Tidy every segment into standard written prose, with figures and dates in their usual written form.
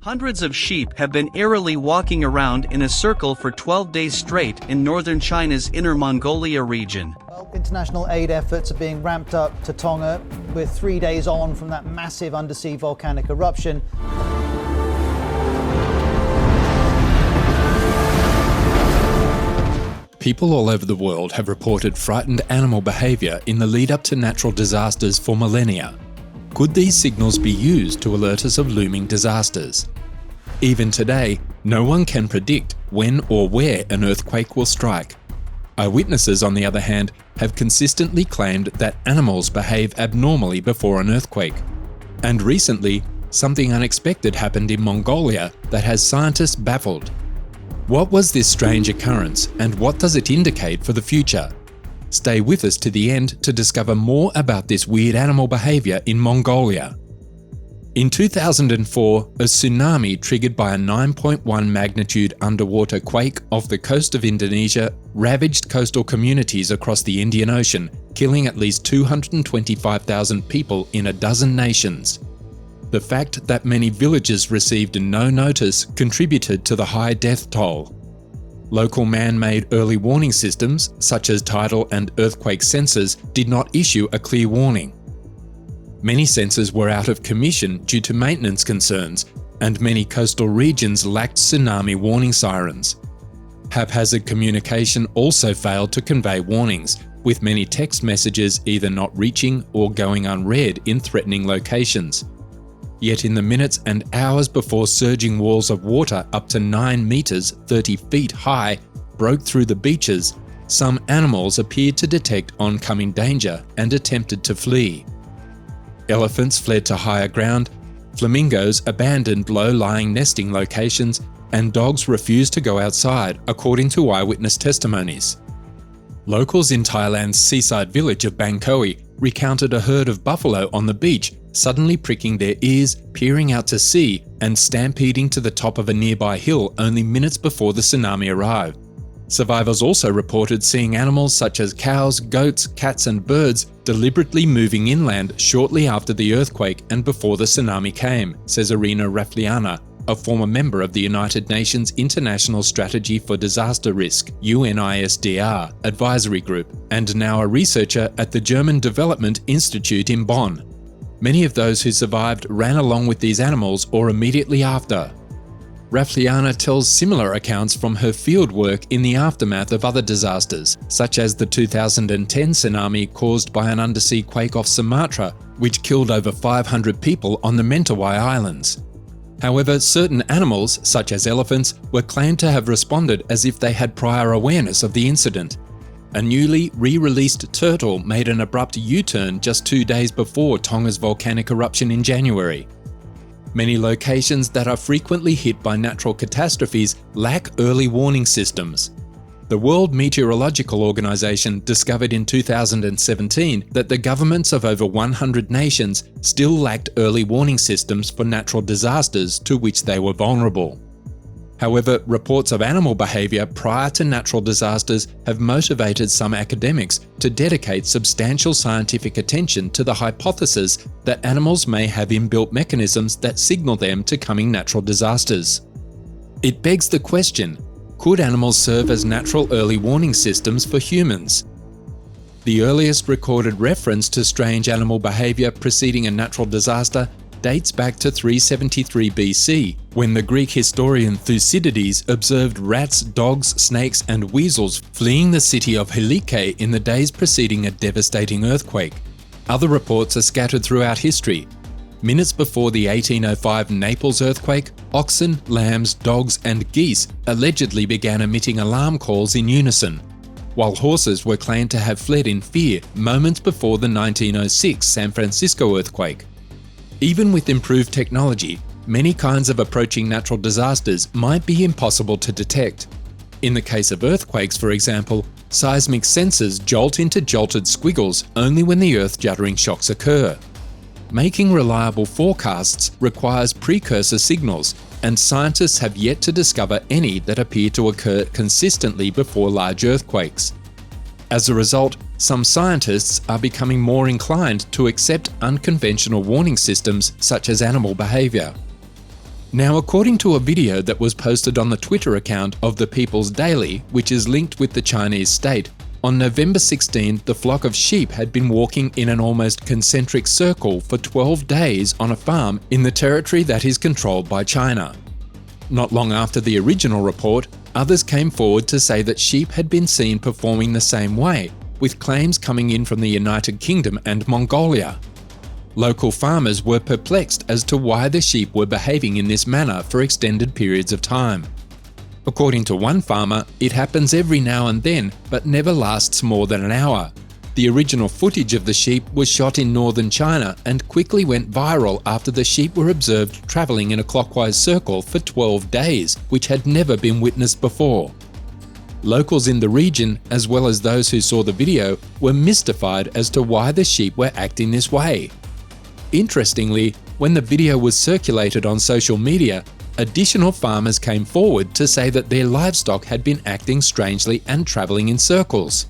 Hundreds of sheep have been eerily walking around in a circle for 12 days straight in northern China's Inner Mongolia region. Well, international aid efforts are being ramped up to Tonga. We're 3 days on from that massive undersea volcanic eruption. People all over the world have reported frightened animal behaviour in the lead-up to natural disasters for millennia. Could these signals be used to alert us of looming disasters? Even today, no one can predict when or where an earthquake will strike. Eyewitnesses, on the other hand, have consistently claimed that animals behave abnormally before an earthquake. And recently, something unexpected happened in Mongolia that has scientists baffled. What was this strange occurrence, and what does it indicate for the future? Stay with us to the end to discover more about this weird animal behaviour in Mongolia. In 2004, a tsunami triggered by a 9.1 magnitude underwater quake off the coast of Indonesia ravaged coastal communities across the Indian Ocean, killing at least 225,000 people in a dozen nations. The fact that many villages received no notice contributed to the high death toll. Local man-made early warning systems, such as tidal and earthquake sensors, did not issue a clear warning. Many sensors were out of commission due to maintenance concerns, and many coastal regions lacked tsunami warning sirens. Haphazard communication also failed to convey warnings, with many text messages either not reaching or going unread in threatening locations. Yet in the minutes and hours before surging walls of water up to 9 meters, 30 feet high, broke through the beaches, some animals appeared to detect oncoming danger and attempted to flee. Elephants fled to higher ground, flamingos abandoned low-lying nesting locations, and dogs refused to go outside, according to eyewitness testimonies. Locals in Thailand's seaside village of Bangkok recounted a herd of buffalo on the beach suddenly pricking their ears, peering out to sea, and stampeding to the top of a nearby hill only minutes before the tsunami arrived. Survivors also reported seeing animals such as cows, goats, cats and birds deliberately moving inland shortly after the earthquake and before the tsunami came, says Irina Rafliana, a former member of the United Nations International Strategy for Disaster Risk (UNISDR) advisory group, and now a researcher at the German Development Institute in Bonn. Many of those who survived ran along with these animals or immediately after. Rafliana tells similar accounts from her field work in the aftermath of other disasters, such as the 2010 tsunami caused by an undersea quake off Sumatra, which killed over 500 people on the Mentawai Islands. However, certain animals, such as elephants, were claimed to have responded as if they had prior awareness of the incident. A newly re-released turtle made an abrupt U-turn just 2 days before Tonga's volcanic eruption in January. Many locations that are frequently hit by natural catastrophes lack early warning systems. The World Meteorological Organization discovered in 2017 that the governments of over 100 nations still lacked early warning systems for natural disasters to which they were vulnerable. However, reports of animal behaviour prior to natural disasters have motivated some academics to dedicate substantial scientific attention to the hypothesis that animals may have inbuilt mechanisms that signal them to coming natural disasters. It begs the question, could animals serve as natural early warning systems for humans? The earliest recorded reference to strange animal behaviour preceding a natural disaster dates back to 373 BC, when the Greek historian Thucydides observed rats, dogs, snakes and weasels fleeing the city of Helike in the days preceding a devastating earthquake. Other reports are scattered throughout history. Minutes before the 1805 Naples earthquake, oxen, lambs, dogs and geese allegedly began emitting alarm calls in unison, while horses were claimed to have fled in fear moments before the 1906 San Francisco earthquake. Even with improved technology, many kinds of approaching natural disasters might be impossible to detect. In the case of earthquakes, for example, seismic sensors jolt into jolted squiggles only when the earth-shattering shocks occur. Making reliable forecasts requires precursor signals, and scientists have yet to discover any that appear to occur consistently before large earthquakes. As a result, some scientists are becoming more inclined to accept unconventional warning systems such as animal behaviour. Now, according to a video that was posted on the Twitter account of the People's Daily, which is linked with the Chinese state, on November 16, the flock of sheep had been walking in an almost concentric circle for 12 days on a farm in the territory that is controlled by China. Not long after the original report, others came forward to say that sheep had been seen performing the same way, with claims coming in from the United Kingdom and Mongolia. Local farmers were perplexed as to why the sheep were behaving in this manner for extended periods of time. According to one farmer, it happens every now and then, but never lasts more than an hour. The original footage of the sheep was shot in northern China and quickly went viral after the sheep were observed travelling in a clockwise circle for 12 days, which had never been witnessed before. Locals in the region, as well as those who saw the video, were mystified as to why the sheep were acting this way. Interestingly, when the video was circulated on social media, additional farmers came forward to say that their livestock had been acting strangely and travelling in circles.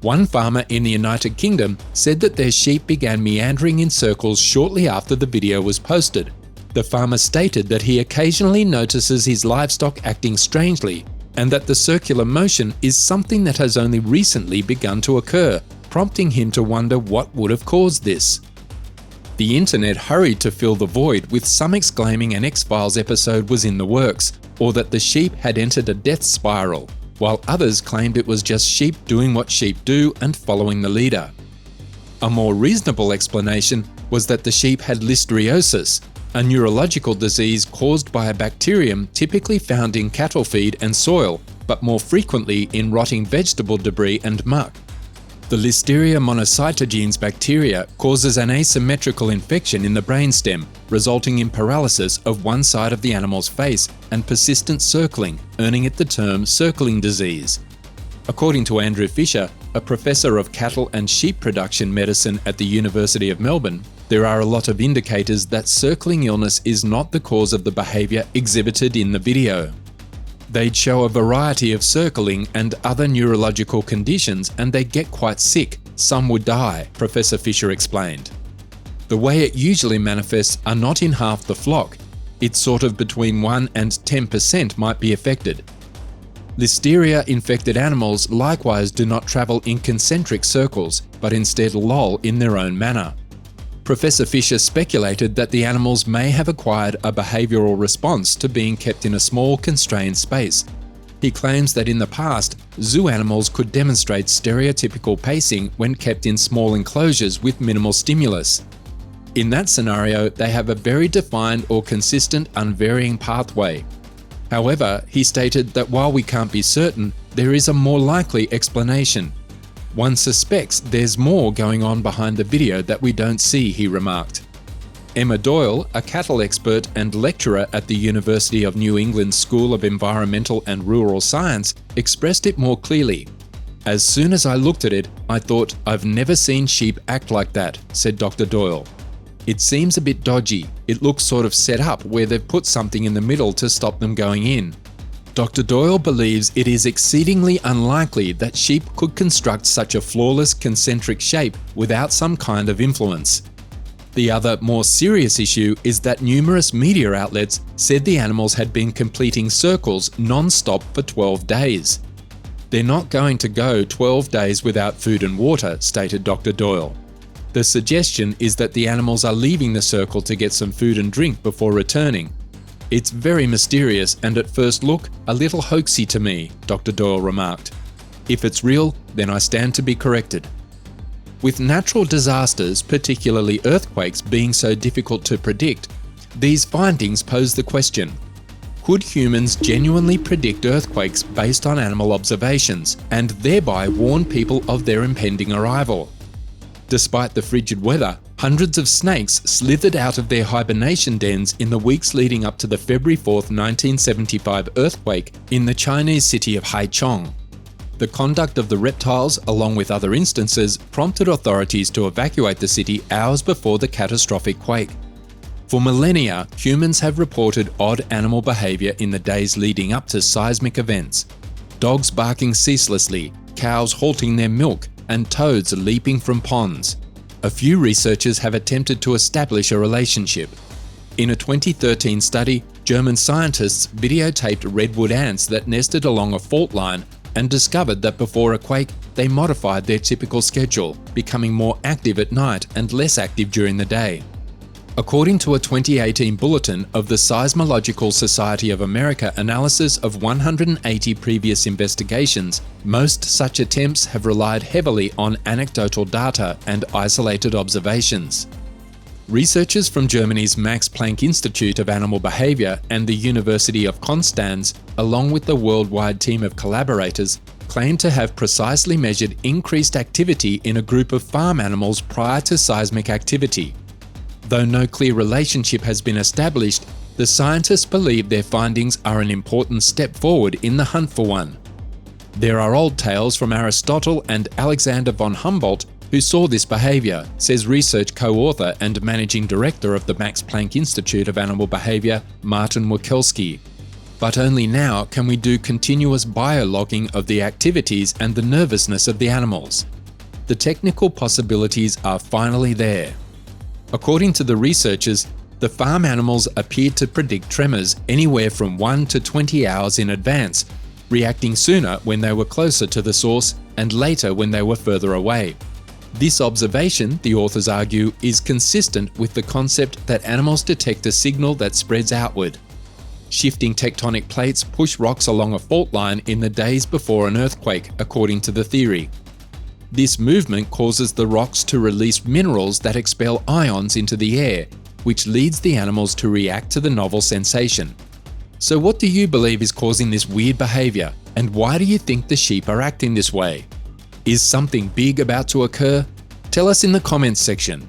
One farmer in the United Kingdom said that their sheep began meandering in circles shortly after the video was posted. The farmer stated that he occasionally notices his livestock acting strangely, and that the circular motion is something that has only recently begun to occur, prompting him to wonder what would have caused this. The internet hurried to fill the void, with some exclaiming an X-Files episode was in the works, or that the sheep had entered a death spiral, while others claimed it was just sheep doing what sheep do and following the leader. A more reasonable explanation was that the sheep had listeriosis, a neurological disease caused by a bacterium typically found in cattle feed and soil, but more frequently in rotting vegetable debris and muck. The Listeria monocytogenes bacteria causes an asymmetrical infection in the brainstem, resulting in paralysis of one side of the animal's face and persistent circling, earning it the term circling disease. According to Andrew Fisher, a professor of cattle and sheep production medicine at the University of Melbourne, there are a lot of indicators that circling illness is not the cause of the behaviour exhibited in the video. They'd show a variety of circling and other neurological conditions, and they'd get quite sick. Some would die, Professor Fisher explained. The way it usually manifests are not in half the flock. It's sort of between 1 and 10% might be affected. Listeria-infected animals likewise do not travel in concentric circles, but instead loll in their own manner. Professor Fisher speculated that the animals may have acquired a behavioural response to being kept in a small, constrained space. He claims that in the past, zoo animals could demonstrate stereotypical pacing when kept in small enclosures with minimal stimulus. In that scenario, they have a very defined or consistent, unvarying pathway. However, he stated that while we can't be certain, there is a more likely explanation. One suspects there's more going on behind the video that we don't see, he remarked. Emma Doyle, a cattle expert and lecturer at the University of New England School of Environmental and Rural Science, expressed it more clearly. As soon as I looked at it, I thought, I've never seen sheep act like that, said Dr. Doyle. It seems a bit dodgy. It looks sort of set up where they've put something in the middle to stop them going in. Dr. Doyle believes it is exceedingly unlikely that sheep could construct such a flawless concentric shape without some kind of influence. The other, more serious issue is that numerous media outlets said the animals had been completing circles non-stop for 12 days. They're not going to go 12 days without food and water, stated Dr. Doyle. The suggestion is that the animals are leaving the circle to get some food and drink before returning. It's very mysterious and at first look, a little hoaxy to me, Dr. Doyle remarked. If it's real, then I stand to be corrected. With natural disasters, particularly earthquakes, being so difficult to predict, these findings pose the question: could humans genuinely predict earthquakes based on animal observations, and thereby warn people of their impending arrival? Despite the frigid weather, hundreds of snakes slithered out of their hibernation dens in the weeks leading up to the February 4, 1975 earthquake in the Chinese city of Haichong. The conduct of the reptiles, along with other instances, prompted authorities to evacuate the city hours before the catastrophic quake. For millennia, humans have reported odd animal behaviour in the days leading up to seismic events. Dogs barking ceaselessly, cows halting their milk, and toads leaping from ponds. A few researchers have attempted to establish a relationship. In a 2013 study, German scientists videotaped redwood ants that nested along a fault line and discovered that before a quake, they modified their typical schedule, becoming more active at night and less active during the day. According to a 2018 bulletin of the Seismological Society of America analysis of 180 previous investigations, most such attempts have relied heavily on anecdotal data and isolated observations. Researchers from Germany's Max Planck Institute of Animal Behavior and the University of Konstanz, along with the worldwide team of collaborators, claim to have precisely measured increased activity in a group of farm animals prior to seismic activity. Though no clear relationship has been established, the scientists believe their findings are an important step forward in the hunt for one. There are old tales from Aristotle and Alexander von Humboldt who saw this behavior, says research co-author and managing director of the Max Planck Institute of Animal Behavior, Martin Wikelski. But only now can we do continuous biologging of the activities and the nervousness of the animals. The technical possibilities are finally there. According to the researchers, the farm animals appeared to predict tremors anywhere from 1 to 20 hours in advance, reacting sooner when they were closer to the source and later when they were further away. This observation, the authors argue, is consistent with the concept that animals detect a signal that spreads outward. Shifting tectonic plates push rocks along a fault line in the days before an earthquake, according to the theory. This movement causes the rocks to release minerals that expel ions into the air, which leads the animals to react to the novel sensation. So what do you believe is causing this weird behavior, and why do you think the sheep are acting this way? Is something big about to occur? Tell us in the comments section.